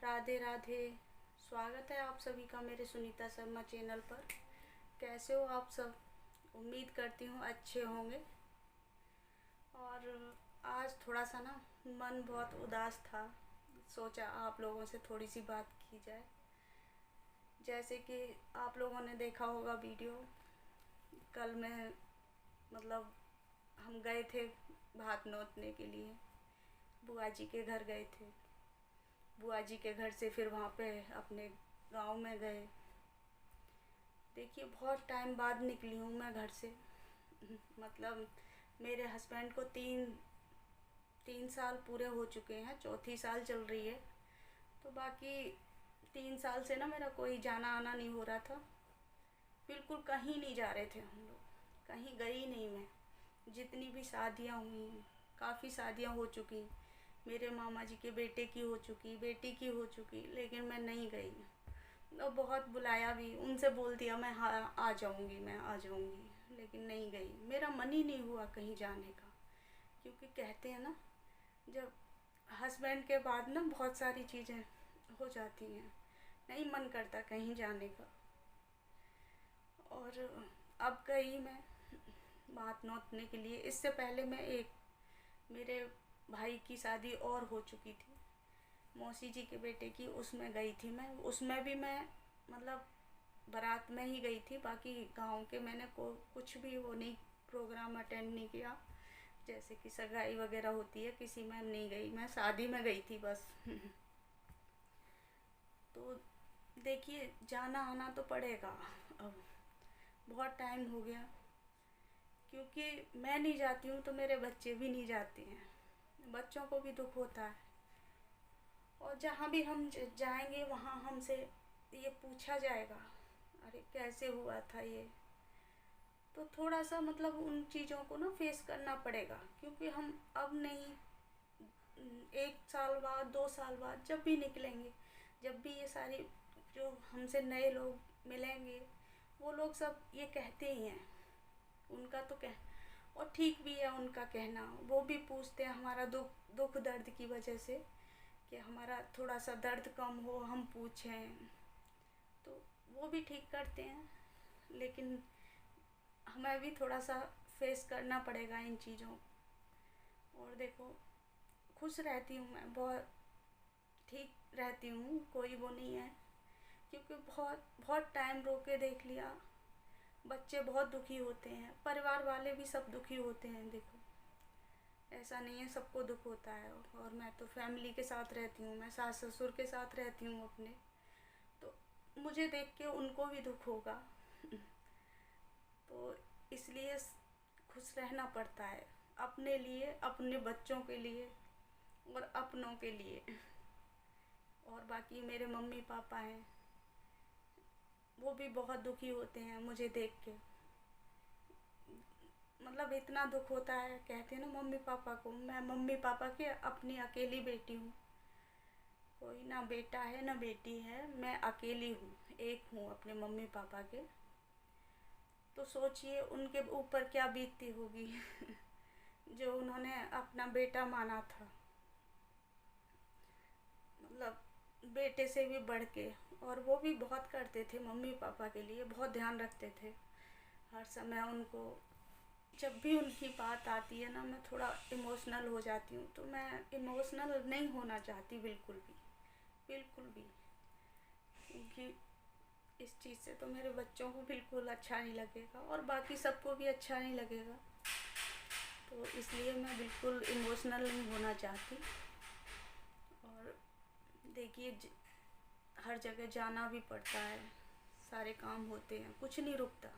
राधे राधे। स्वागत है आप सभी का मेरे सुनीता शर्मा चैनल पर। कैसे हो आप सब? उम्मीद करती हूँ अच्छे होंगे। और आज थोड़ा सा ना मन बहुत उदास था। सोचा आप लोगों से थोड़ी सी बात की जाए। जैसे कि आप लोगों ने देखा होगा वीडियो, कल मैं मतलब हम गए थे भात नोतने के लिए। बुआ जी के घर गए थे। बुआ जी के घर से फिर वहाँ पे अपने गांव में गए। देखिए बहुत टाइम बाद निकली हूँ मैं घर से। मतलब मेरे हस्बैंड को तीन तीन साल पूरे हो चुके हैं, चौथी साल चल रही है। तो बाकी 3 साल से ना मेरा कोई जाना आना नहीं हो रहा था। बिल्कुल कहीं नहीं जा रहे थे हम लोग, कहीं गई नहीं मैं। जितनी भी शादियाँ हुई, काफ़ी शादियाँ हो चुकी, मेरे मामा जी के बेटे की हो चुकी, बेटी की हो चुकी, लेकिन मैं नहीं गई। और बहुत बुलाया भी, उनसे बोल दिया मैं हाँ आ जाऊँगी, मैं आ जाऊँगी, लेकिन नहीं गई। मेरा मन ही नहीं हुआ कहीं जाने का। क्योंकि कहते हैं ना, जब हस्बैंड के बाद ना बहुत सारी चीज़ें हो जाती हैं, नहीं मन करता कहीं जाने का। और अब गई मैं भात नोतने के लिए। इससे पहले मैं एक मेरे भाई की शादी और हो चुकी थी, मौसी जी के बेटे की, उसमें गई थी मैं। उसमें भी मैं मतलब बारात में ही गई थी। बाकी गांव के मैंने को कुछ भी वो नहीं, प्रोग्राम अटेंड नहीं किया। जैसे कि सगाई वगैरह होती है, किसी में नहीं गई मैं, शादी में गई थी बस। तो देखिए जाना आना तो पड़ेगा। अब बहुत टाइम हो गया, क्योंकि मैं नहीं जाती हूँ तो मेरे बच्चे भी नहीं जाते हैं। बच्चों को भी दुख होता है। और जहाँ भी हम जाएंगे वहाँ हमसे ये पूछा जाएगा, अरे कैसे हुआ था ये। तो थोड़ा सा मतलब उन चीज़ों को ना फेस करना पड़ेगा। क्योंकि हम अब नहीं, 1 साल बाद 2 साल बाद जब भी निकलेंगे, जब भी ये सारी जो हमसे नए लोग मिलेंगे, वो लोग सब ये कहते ही हैं। उनका तो कह, और ठीक भी है उनका कहना। वो भी पूछते हैं हमारा दुख दुख दर्द की वजह से, कि हमारा थोड़ा सा दर्द कम हो, हम पूछें। तो वो भी ठीक करते हैं, लेकिन हमें भी थोड़ा सा फेस करना पड़ेगा इन चीज़ों। और देखो, खुश रहती हूँ मैं, बहुत ठीक रहती हूँ, कोई वो नहीं है। क्योंकि बहुत बहुत टाइम रो के देख लिया। बच्चे बहुत दुखी होते हैं, परिवार वाले भी सब दुखी होते हैं। देखो ऐसा नहीं है, सबको दुख होता है। और मैं तो फैमिली के साथ रहती हूँ, मैं सास ससुर के साथ रहती हूँ अपने। तो मुझे देख के उनको भी दुख होगा। तो इसलिए खुश रहना पड़ता है, अपने लिए, अपने बच्चों के लिए और अपनों के लिए। और बाकी मेरे मम्मी पापा हैं, वो भी बहुत दुखी होते हैं मुझे देख के। मतलब इतना दुख होता है, कहते हैं ना मम्मी पापा को, मैं मम्मी पापा के अपनी अकेली बेटी हूँ। कोई ना बेटा है ना बेटी है, मैं अकेली हूँ, एक हूँ अपने मम्मी पापा के। तो सोचिए उनके ऊपर क्या बीतती होगी। जो उन्होंने अपना बेटा माना था, मतलब बेटे से भी बढ़ के। और वो भी बहुत करते थे मम्मी पापा के लिए, बहुत ध्यान रखते थे हर समय उनको। जब भी उनकी बात आती है ना, मैं थोड़ा इमोशनल हो जाती हूँ। तो मैं इमोशनल नहीं होना चाहती बिल्कुल भी, बिल्कुल भी। क्योंकि इस चीज़ से तो मेरे बच्चों को बिल्कुल अच्छा नहीं लगेगा, और बाकी सबको भी अच्छा नहीं लगेगा। तो इसलिए मैं बिल्कुल इमोशनल नहीं होना चाहती। और देखिए हर जगह जाना भी पड़ता है, सारे काम होते हैं, कुछ नहीं रुकता।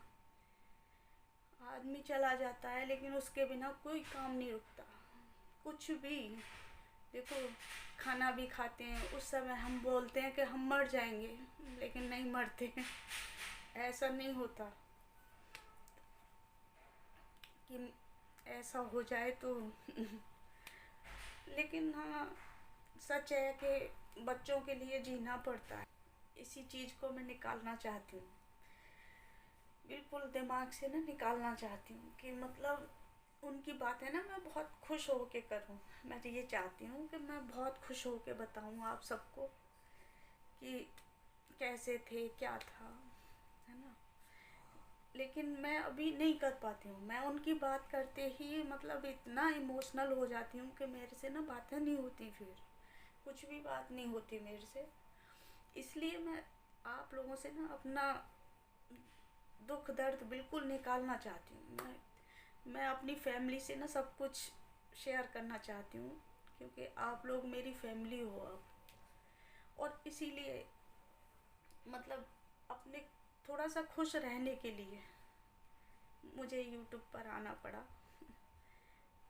आदमी चला जाता है, लेकिन उसके बिना कोई काम नहीं रुकता, कुछ भी। देखो खाना भी खाते हैं, उस समय हम बोलते हैं कि हम मर जाएंगे, लेकिन नहीं मरते हैं। ऐसा नहीं होता कि ऐसा हो जाए तो। लेकिन हाँ, सच है कि बच्चों के लिए जीना पड़ता है। इसी चीज़ को मैं निकालना चाहती हूँ, बिल्कुल दिमाग से ना निकालना चाहती हूँ। कि मतलब उनकी बातें ना मैं बहुत खुश हो के करूँ। मैं तो ये चाहती हूँ कि मैं बहुत खुश हो के बताऊँ आप सबको, कि कैसे थे, क्या था, है ना। लेकिन मैं अभी नहीं कर पाती हूँ। मैं उनकी बात करते ही मतलब इतना इमोशनल हो जाती हूँ कि मेरे से ना बातें नहीं होती, फिर कुछ भी बात नहीं होती मेरे से। इसलिए मैं आप लोगों से ना अपना दुख दर्द बिल्कुल निकालना चाहती हूँ। मैं अपनी फैमिली से ना सब कुछ शेयर करना चाहती हूँ, क्योंकि आप लोग मेरी फैमिली हो अब। और इसीलिए मतलब अपने थोड़ा सा खुश रहने के लिए मुझे यूट्यूब पर आना पड़ा।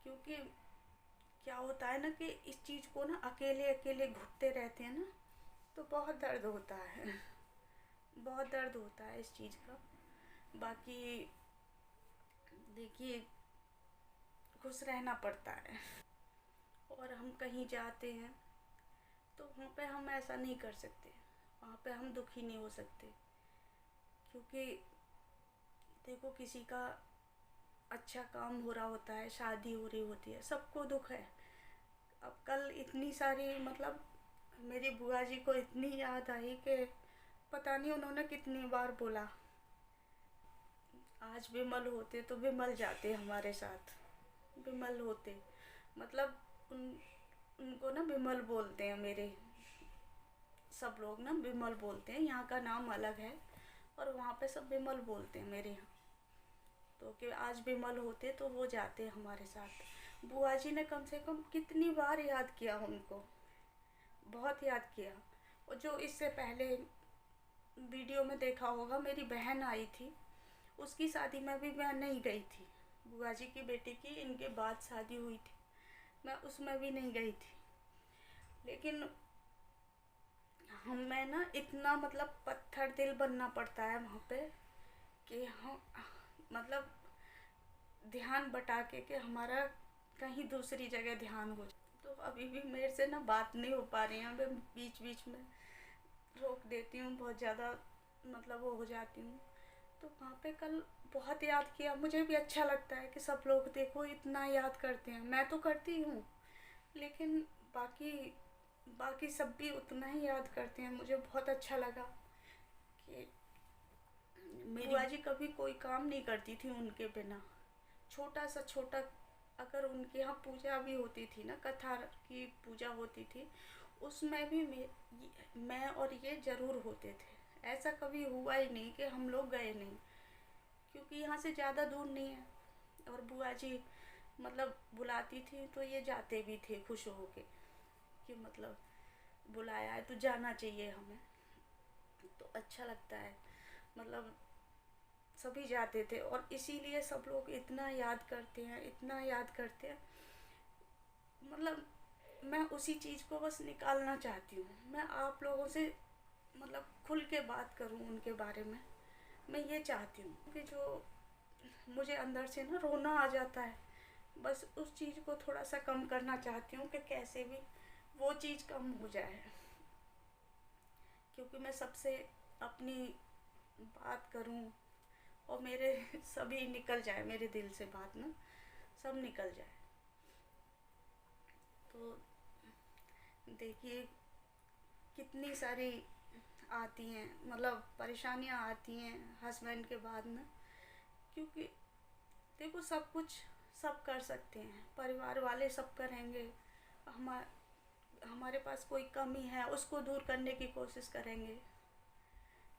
क्योंकि क्या होता है ना कि इस चीज़ को ना अकेले अकेले घुटते रहते हैं ना, तो बहुत दर्द होता है। बहुत दर्द होता है इस चीज़ का। बाकी देखिए, खुश रहना पड़ता है। और हम कहीं जाते हैं तो वहाँ पे हम ऐसा नहीं कर सकते, वहाँ पे हम दुखी नहीं हो सकते। क्योंकि देखो, किसी का अच्छा काम हो रहा होता है, शादी हो रही होती है, सबको दुख है। अब कल इतनी सारी मतलब मेरी बुआ जी को इतनी याद आई कि पता नहीं उन्होंने कितनी बार बोला। आज विमल होते तो विमल जाते हमारे साथ, विमल होते मतलब उन उनको ना विमल बोलते हैं मेरे सब लोग, ना विमल बोलते हैं। यहाँ का नाम अलग है और वहाँ पे सब विमल बोलते हैं मेरे यहाँ। तो कि आज विमल होते तो वो जाते हमारे साथ। बुआ जी ने कम से कम कितनी बार याद किया उनको, बहुत याद किया। और जो इससे पहले वीडियो में देखा होगा, मेरी बहन आई थी, उसकी शादी में भी मैं नहीं गई थी। बुआ जी की बेटी की इनके बाद शादी हुई थी, मैं उसमें भी नहीं गई थी। लेकिन हमें ना इतना मतलब पत्थर दिल बनना पड़ता है वहाँ पे कि हम मतलब ध्यान बटा के हमारा कहीं दूसरी जगह ध्यान हो। तो अभी भी मेरे से ना बात नहीं हो पा रही है, मैं बीच बीच में रोक देती हूँ, बहुत ज़्यादा मतलब वो हो जाती हूँ। तो वहाँ पे कल बहुत याद किया। मुझे भी अच्छा लगता है कि सब लोग देखो इतना याद करते हैं, मैं तो करती हूँ, लेकिन बाकी बाकी सब भी उतना ही याद करते हैं। मुझे बहुत अच्छा लगा कि मेरी बुआ जी कभी कोई काम नहीं करती थी उनके बिना। छोटा सा छोटा, अगर उनके यहाँ पूजा भी होती थी ना, कथा की पूजा होती थी, उसमें भी मैं और ये ज़रूर होते थे। ऐसा कभी हुआ ही नहीं कि हम लोग गए नहीं, क्योंकि यहाँ से ज़्यादा दूर नहीं है। और बुआ जी मतलब बुलाती थी तो ये जाते भी थे खुश हो के कि मतलब बुलाया है तो जाना चाहिए हमें, तो अच्छा लगता है। मतलब सभी जाते थे और इसीलिए सब लोग इतना याद करते हैं, इतना याद करते हैं। मतलब मैं उसी चीज़ को बस निकालना चाहती हूँ। मैं आप लोगों से मतलब खुल के बात करूँ उनके बारे में। मैं ये चाहती हूँ कि जो मुझे अंदर से ना रोना आ जाता है, बस उस चीज़ को थोड़ा सा कम करना चाहती हूँ कि कैसे भी वो चीज़ कम हो जाए। क्योंकि मैं सबसे अपनी बात करूँ और मेरे सभी निकल जाए, मेरे दिल से बात ना सब निकल जाए। तो देखिए, कितनी सारी आती हैं मतलब परेशानियाँ आती हैं हस्बैंड के बाद ना। क्योंकि देखो, सब कुछ सब कर सकते हैं, परिवार वाले सब करेंगे, हमारे पास कोई कमी है उसको दूर करने की कोशिश करेंगे,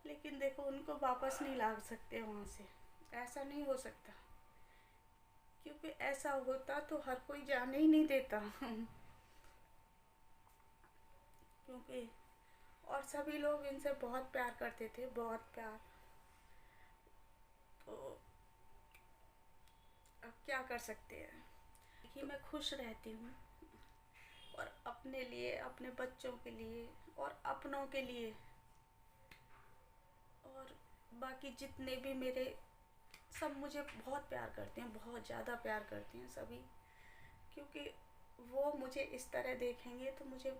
लेकिन देखो उनको वापस नहीं ला सकते वहाँ से। ऐसा नहीं हो सकता, क्योंकि ऐसा होता तो हर कोई जाने ही नहीं देता। क्योंकि और सभी लोग इनसे बहुत प्यार करते थे, बहुत प्यार। तो अब क्या कर सकते हैं। कि मैं खुश रहती हूँ और अपने लिए, अपने बच्चों के लिए और अपनों के लिए, और बाकी जितने भी मेरे सब मुझे बहुत प्यार करते हैं, बहुत ज़्यादा प्यार करते हैं सभी। क्योंकि वो मुझे इस तरह देखेंगे तो मुझे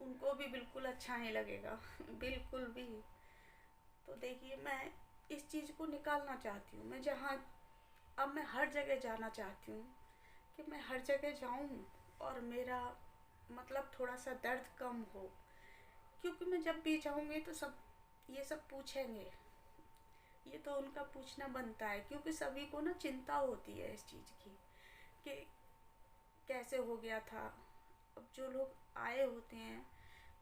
उनको भी बिल्कुल अच्छा नहीं लगेगा। बिल्कुल भी। तो देखिए, मैं इस चीज़ को निकालना चाहती हूँ। मैं जहाँ अब मैं हर जगह जाना चाहती हूँ कि मैं हर जगह जाऊँ और मेरा मतलब थोड़ा सा दर्द कम हो। क्योंकि मैं जब भी जाऊँगी तो सब ये सब पूछेंगे, ये तो उनका पूछना बनता है, क्योंकि सभी को ना चिंता होती है इस चीज़ की कि कैसे हो गया था। अब जो लोग आए होते हैं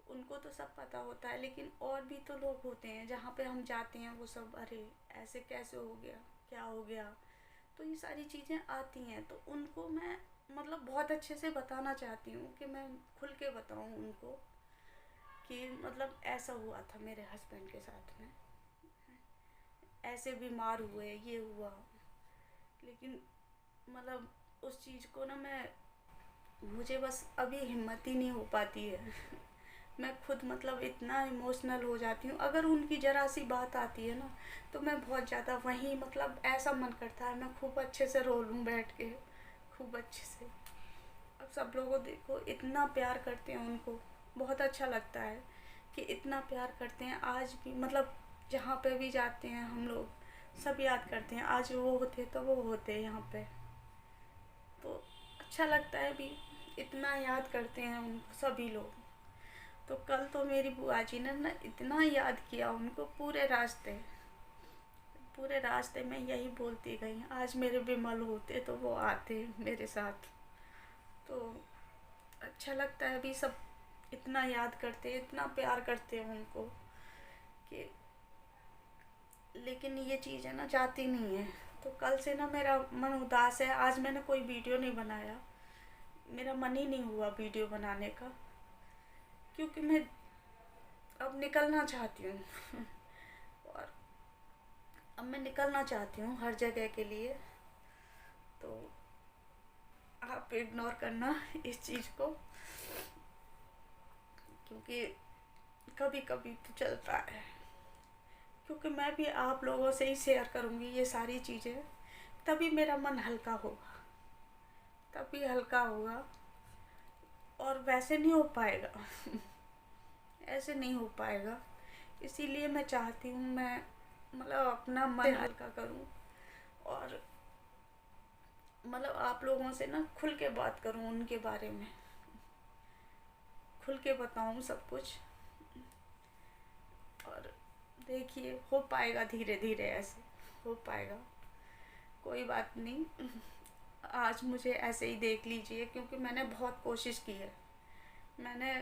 उनको तो सब पता होता है, लेकिन और भी तो लोग होते हैं जहाँ पे हम जाते हैं, वो सब अरे ऐसे कैसे हो गया, क्या हो गया। तो ये सारी चीज़ें आती हैं, तो उनको मैं मतलब बहुत अच्छे से बताना चाहती हूँ कि मैं खुल के बताऊँ उनको कि मतलब ऐसा हुआ था मेरे हस्बैंड के साथ में, ऐसे बीमार हुए, ये हुआ। लेकिन मतलब उस चीज़ को ना मुझे बस अभी हिम्मत ही नहीं हो पाती है। मैं खुद मतलब इतना इमोशनल हो जाती हूँ, अगर उनकी ज़रा सी बात आती है ना तो मैं बहुत ज़्यादा वहीं मतलब ऐसा मन करता है मैं खूब अच्छे से रो लूँ बैठ के, खूब अच्छे से। अब सब लोगों देखो इतना प्यार करते हैं उनको, बहुत अच्छा लगता है कि इतना प्यार करते हैं। आज भी मतलब जहाँ पे भी जाते हैं हम लोग सब याद करते हैं, आज वो होते तो वो होते यहाँ पे, तो अच्छा लगता है भी, इतना याद करते हैं उनको सभी लोग। तो कल तो मेरी बुआ जी ने ना इतना याद किया उनको, पूरे रास्ते में यही बोलती गई, आज मेरे विमल होते तो वो आते मेरे साथ। तो अच्छा लगता है भी, सब इतना याद करते हैं, इतना प्यार करते हैं उनको कि, लेकिन ये चीज़ है ना जाती नहीं है। तो कल से ना मेरा मन उदास है, आज मैंने कोई वीडियो नहीं बनाया, मेरा मन ही नहीं हुआ वीडियो बनाने का, क्योंकि मैं अब निकलना चाहती हूँ और अब मैं निकलना चाहती हूँ हर जगह के लिए। तो आप इग्नोर करना इस चीज़ को, क्योंकि कभी कभी तो चलता है, क्योंकि मैं भी आप लोगों से ही शेयर करूँगी ये सारी चीज़ें, तभी मेरा मन हल्का होगा, तभी हल्का होगा, और वैसे नहीं हो पाएगा ऐसे नहीं हो पाएगा। इसीलिए मैं चाहती हूँ मैं मतलब अपना मन हल्का करूँ और मतलब आप लोगों से ना खुल के बात करूँ, उनके बारे में खुल के बताऊँ सब कुछ। और देखिए हो पाएगा, धीरे धीरे ऐसे हो पाएगा, कोई बात नहीं। आज मुझे ऐसे ही देख लीजिए, क्योंकि मैंने बहुत कोशिश की है, मैंने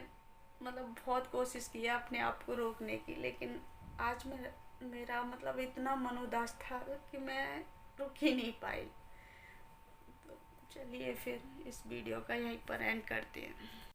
मतलब बहुत कोशिश की है अपने आप को रोकने की, लेकिन आज मेरा मतलब इतना मन उदास था कि मैं रुक ही नहीं पाई। तो चलिए फिर इस वीडियो का यहीं पर एंड करते हैं।